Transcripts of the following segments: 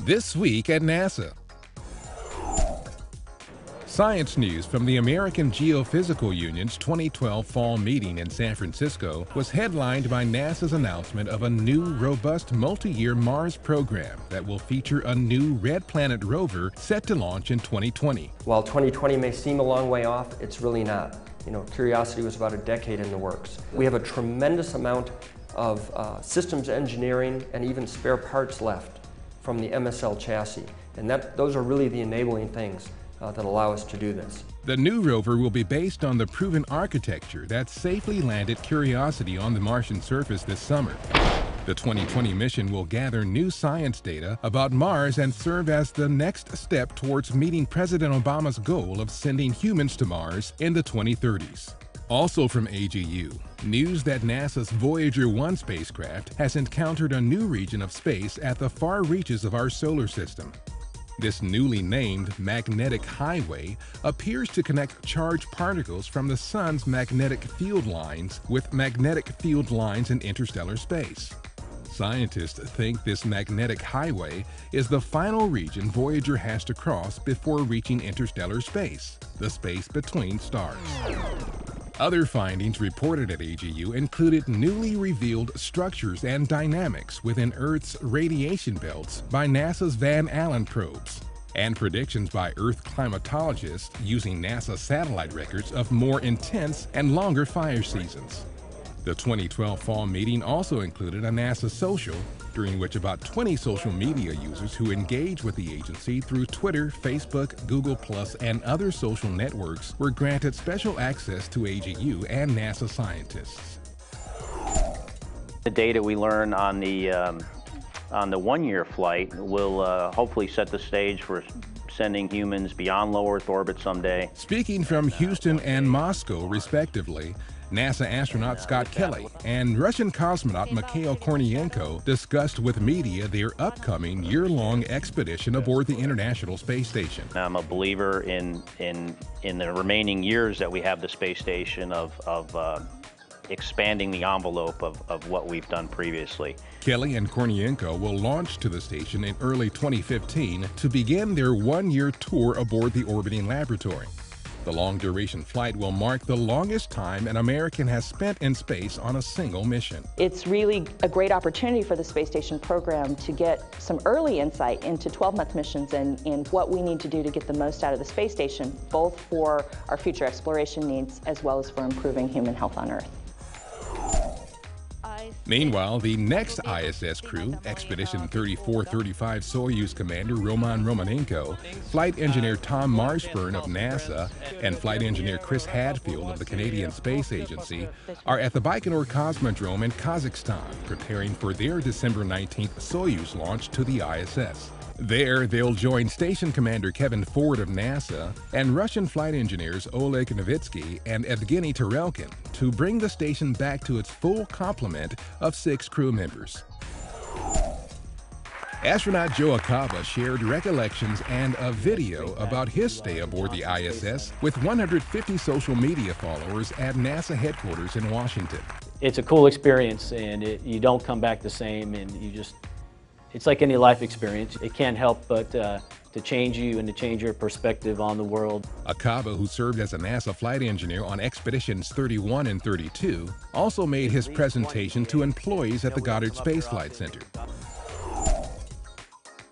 This week at NASA. Science news from the American Geophysical Union's 2012 fall meeting in San Francisco was headlined by NASA's announcement of a new, robust multi-year Mars program that will feature a new Red Planet rover set to launch in 2020. While 2020 may seem a long way off, it's really not. Curiosity was about a decade in the works. We have a tremendous amount of systems engineering and even spare parts left from the MSL chassis, and those are really the enabling things that allow us to do this. The new rover will be based on the proven architecture that safely landed Curiosity on the Martian surface this summer. The 2020 mission will gather new science data about Mars and serve as the next step towards meeting President Obama's goal of sending humans to Mars in the 2030s. Also from AGU, news that NASA's Voyager 1 spacecraft has encountered a new region of space at the far reaches of our solar system. This newly named magnetic highway appears to connect charged particles from the Sun's magnetic field lines with magnetic field lines in interstellar space. Scientists think this magnetic highway is the final region Voyager has to cross before reaching interstellar space, the space between stars. Other findings reported at AGU included newly revealed structures and dynamics within Earth's radiation belts by NASA's Van Allen probes, and predictions by Earth climatologists using NASA satellite records of more intense and longer fire seasons. The 2012 fall meeting also included a NASA social, during which about 20 social media users who engage with the agency through Twitter, Facebook, Google+, and other social networks were granted special access to AGU and NASA scientists. The data we learn on the one-year flight will hopefully set the stage for sending humans beyond low Earth orbit someday. Speaking from Houston and Moscow, respectively, NASA astronaut Scott Kelly and Russian cosmonaut Mikhail Kornienko discussed with media their upcoming year-long expedition aboard the International Space Station. I'm a believer in the remaining years that we have the space station of expanding the envelope of what we've done previously. Kelly and Kornienko will launch to the station in early 2015 to begin their one-year tour aboard the orbiting laboratory. The long-duration flight will mark the longest time an American has spent in space on a single mission. It's really a great opportunity for the space station program to get some early insight into 12-month missions and what we need to do to get the most out of the space station, both for our future exploration needs as well as for improving human health on Earth. Meanwhile, the next ISS crew, Expedition 3435 Soyuz Commander Roman Romanenko, Flight Engineer Tom Marshburn of NASA, and Flight Engineer Chris Hadfield of the Canadian Space Agency, are at the Baikonur Cosmodrome in Kazakhstan, preparing for their December 19th Soyuz launch to the ISS. There, they'll join Station Commander Kevin Ford of NASA and Russian flight engineers Oleg Novitsky and Evgeny Tarelkin to bring the station back to its full complement of 6 crew members. Astronaut Joe Acaba shared recollections and a video about his stay aboard the ISS with 150 social media followers at NASA headquarters in Washington. It's a cool experience, and you don't come back the same, and it's like any life experience. It can't help but to change you and to change your perspective on the world. Acaba, who served as a NASA flight engineer on Expeditions 31 and 32, also made his presentation to employees at the Goddard Space Flight Center.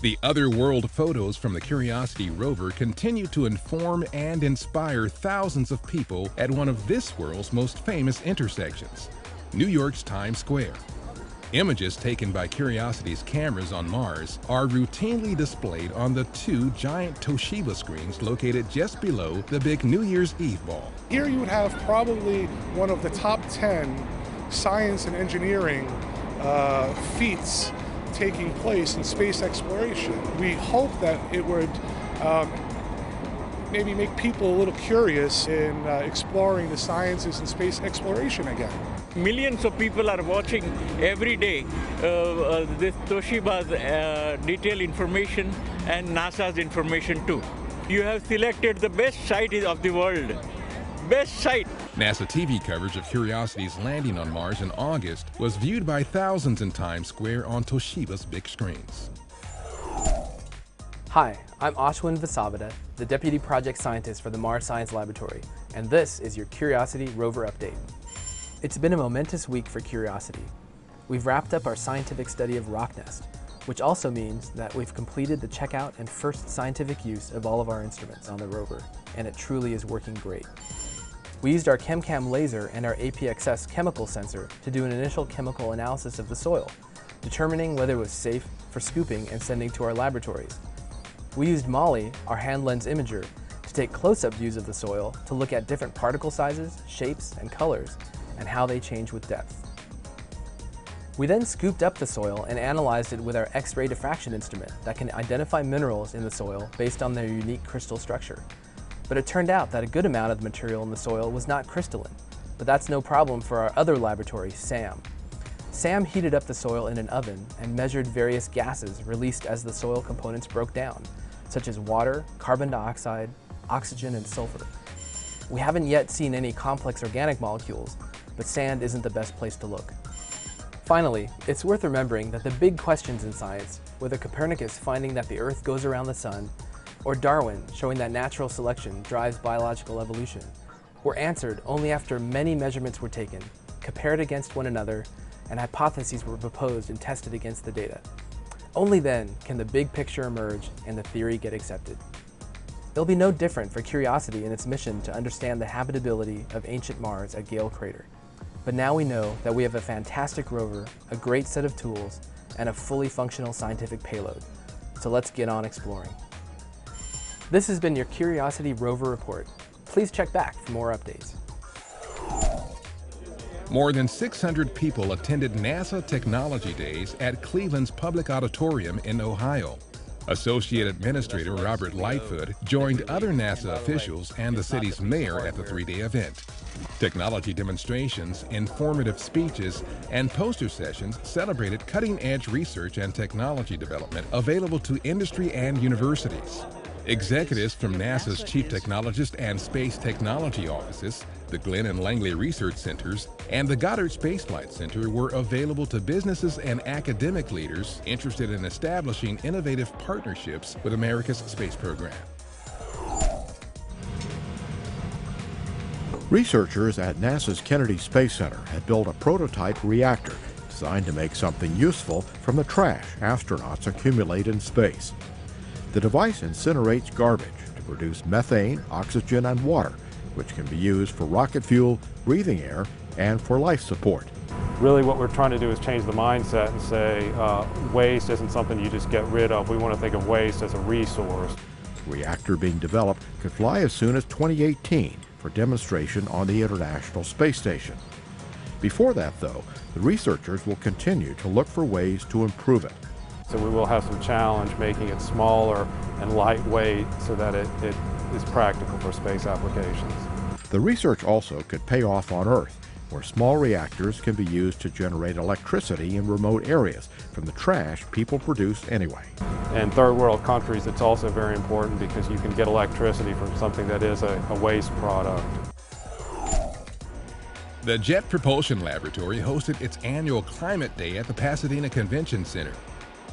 The other-world photos from the Curiosity rover continue to inform and inspire thousands of people at one of this world's most famous intersections, New York's Times Square. Images taken by Curiosity's cameras on Mars are routinely displayed on the 2 giant Toshiba screens located just below the big New Year's Eve ball. Here you would have probably one of the top 10 science and engineering feats taking place in space exploration. We hope that it would maybe make people a little curious in exploring the sciences and space exploration again. Millions of people are watching every day this Toshiba's detailed information and NASA's information too. You have selected the best site of the world. Best site. NASA TV coverage of Curiosity's landing on Mars in August was viewed by thousands in Times Square on Toshiba's big screens. Hi, I'm Ashwin Vasavada, the Deputy Project Scientist for the Mars Science Laboratory, and this is your Curiosity Rover Update. It's been a momentous week for Curiosity. We've wrapped up our scientific study of Rocknest, which also means that we've completed the checkout and first scientific use of all of our instruments on the rover, and it truly is working great. We used our ChemCam laser and our APXS chemical sensor to do an initial chemical analysis of the soil, determining whether it was safe for scooping and sending to our laboratories. We used MOLLE, our hand lens imager, to take close-up views of the soil to look at different particle sizes, shapes, and colors, and how they change with depth. We then scooped up the soil and analyzed it with our X-ray diffraction instrument that can identify minerals in the soil based on their unique crystal structure. But it turned out that a good amount of the material in the soil was not crystalline, but that's no problem for our other laboratory, SAM. SAM heated up the soil in an oven and measured various gases released as the soil components broke down, such as water, carbon dioxide, oxygen, and sulfur. We haven't yet seen any complex organic molecules, but sand isn't the best place to look. Finally, it's worth remembering that the big questions in science, whether Copernicus finding that the Earth goes around the sun, or Darwin showing that natural selection drives biological evolution, were answered only after many measurements were taken, compared against one another, and hypotheses were proposed and tested against the data. Only then can the big picture emerge and the theory get accepted. It'll be no different for Curiosity in its mission to understand the habitability of ancient Mars at Gale Crater. But now we know that we have a fantastic rover, a great set of tools, and a fully functional scientific payload. So let's get on exploring. This has been your Curiosity Rover Report. Please check back for more updates. More than 600 people attended NASA Technology Days at Cleveland's Public Auditorium in Ohio. Associate Administrator Robert Lightfoot joined other NASA officials and the city's mayor at the three-day event. Technology demonstrations, informative speeches, and poster sessions celebrated cutting-edge research and technology development available to industry and universities. Executives from NASA's Chief Technologist and Space Technology Offices, the Glenn and Langley Research Centers, and the Goddard Space Flight Center were available to businesses and academic leaders interested in establishing innovative partnerships with America's space program. Researchers at NASA's Kennedy Space Center had built a prototype reactor designed to make something useful from the trash astronauts accumulate in space. The device incinerates garbage to produce methane, oxygen, and water, which can be used for rocket fuel, breathing air, and for life support. Really what we're trying to do is change the mindset and say waste isn't something you just get rid of. We want to think of waste as a resource. The reactor being developed could fly as soon as 2018 for demonstration on the International Space Station. Before that, though, the researchers will continue to look for ways to improve it. So we will have some challenge making it smaller and lightweight so that it is practical for space applications. The research also could pay off on Earth, where small reactors can be used to generate electricity in remote areas from the trash people produce anyway. In third world countries, it's also very important because you can get electricity from something that is a waste product. The Jet Propulsion Laboratory hosted its annual Climate Day at the Pasadena Convention Center.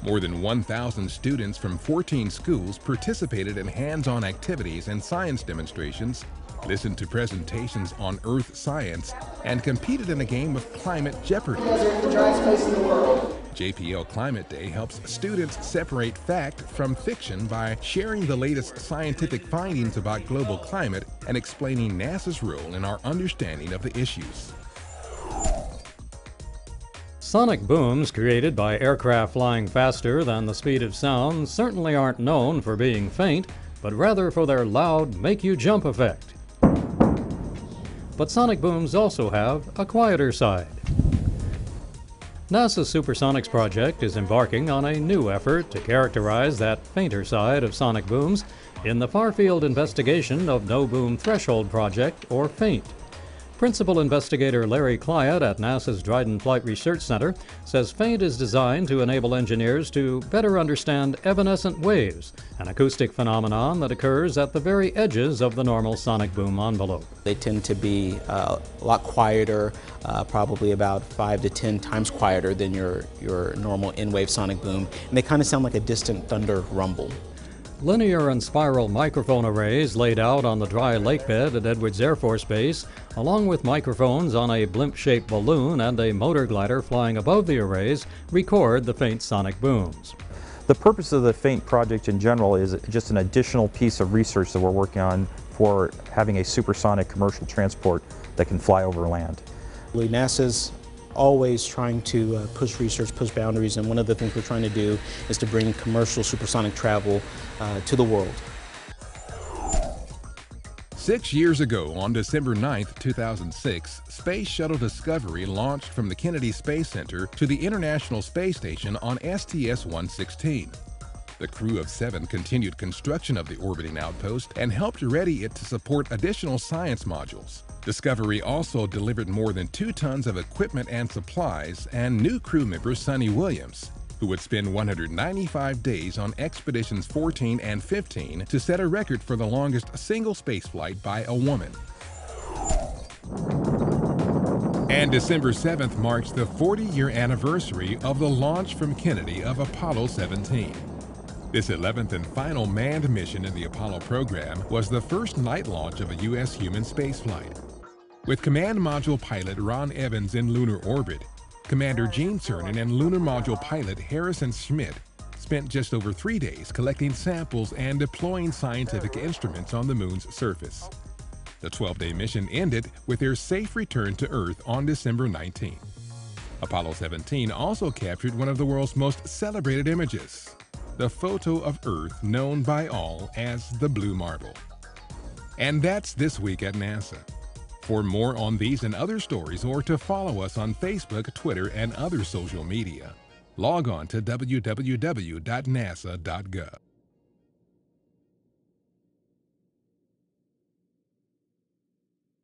More than 1,000 students from 14 schools participated in hands-on activities and science demonstrations, listened to presentations on Earth science, and competed in a game of Climate Jeopardy! JPL Climate Day helps students separate fact from fiction by sharing the latest scientific findings about global climate and explaining NASA's role in our understanding of the issues. Sonic booms created by aircraft flying faster than the speed of sound certainly aren't known for being faint, but rather for their loud make-you-jump effect. But sonic booms also have a quieter side. NASA's Supersonics project is embarking on a new effort to characterize that fainter side of sonic booms in the Far-Field Investigation of No Boom Threshold Project, or FAINT. Principal investigator Larry Clyott at NASA's Dryden Flight Research Center says FAINT is designed to enable engineers to better understand evanescent waves, an acoustic phenomenon that occurs at the very edges of the normal sonic boom envelope. They tend to be a lot quieter, probably about 5 to 10 times quieter than your normal N-wave sonic boom, and they kind of sound like a distant thunder rumble. Linear and spiral microphone arrays laid out on the dry lake bed at Edwards Air Force Base, along with microphones on a blimp-shaped balloon and a motor glider flying above the arrays, record the faint sonic booms. The purpose of the FAINT project in general is just an additional piece of research that we're working on for having a supersonic commercial transport that can fly over land. NASA's always trying to push research, push boundaries, and one of the things we're trying to do is to bring commercial supersonic travel to the world. 6 years ago, on December 9, 2006, Space Shuttle Discovery launched from the Kennedy Space Center to the International Space Station on STS-116. The crew of 7 continued construction of the orbiting outpost and helped ready it to support additional science modules. Discovery also delivered more than 2 tons of equipment and supplies, and new crew member Suni Williams, who would spend 195 days on Expeditions 14 and 15 to set a record for the longest single spaceflight by a woman. And December 7th marks the 40-year anniversary of the launch from Kennedy of Apollo 17. This 11th and final manned mission in the Apollo program was the first night launch of a U.S. human spaceflight. With Command Module pilot Ron Evans in lunar orbit, Commander Gene Cernan and lunar module pilot Harrison Schmitt spent just over 3 days collecting samples and deploying scientific instruments on the moon's surface. The 12-day mission ended with their safe return to Earth on December 19. Apollo 17 also captured one of the world's most celebrated images, the photo of Earth known by all as the Blue Marble. And that's This Week at NASA. For more on these and other stories, or to follow us on Facebook, Twitter, and other social media, log on to www.nasa.gov.